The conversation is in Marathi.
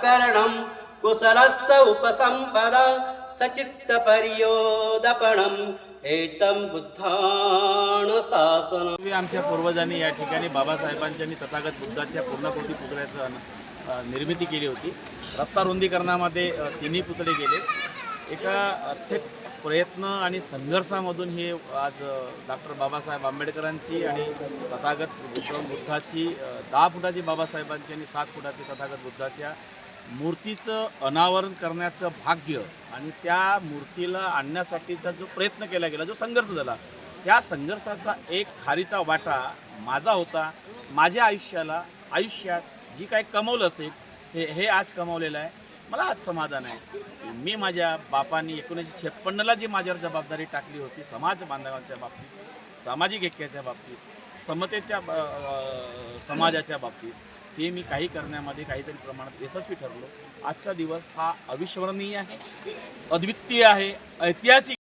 करणं कुशलस्य उपसंपदा सचित्तपर्योदपणम् एतं बुद्धान शासनम्। आमच्या पूर्वजांनी या ठिकाणी बाबासाहेबांच्या तथागत बुद्धाच्या पूर्णकोटी पुतळ्याचं निर्मिती केली होती। रस्ता रुंदीकरणामध्ये तिन्ही पुतळे गेले। एका अथक प्रयत्न आणि संघर्षामधून हे आज डॉक्टर बाबासाहेब आंबेडकरांची आणि तथागत बुद्धाची 10 फुटाची बाबासाहेबांची आणि 7 फुटाची तथागत बुद्धाच्या मूर्तीचं अनावरण करण्याचं भाग्य आणि त्या मूर्तीला आणण्यासाठीचा जो प्रयत्न केला गेला, जो संघर्ष झाला, त्या संघर्षाचा एक खारीचा वाटा माझा होता। माझ्या आयुष्यात जी काही कमवलं असेल हे आज कमवलेलं आहे। मला आज समाधान आहे। मी माझ्या बापांनी 1956ला जी माझ्यावर जबाबदारी टाकली होती समाज बांधवांच्या बाबतीत, सामाजिक ऐक्याच्या बाबतीत, समतेच्या समाजाच्या बाबतीत, ते मी काही करण्यामध्ये काहीतरी प्रमाणात यशस्वी ठरलो। आजचा दिवस हा अविस्मरणीय आहे, अद्वितीय आहे, ऐतिहासिक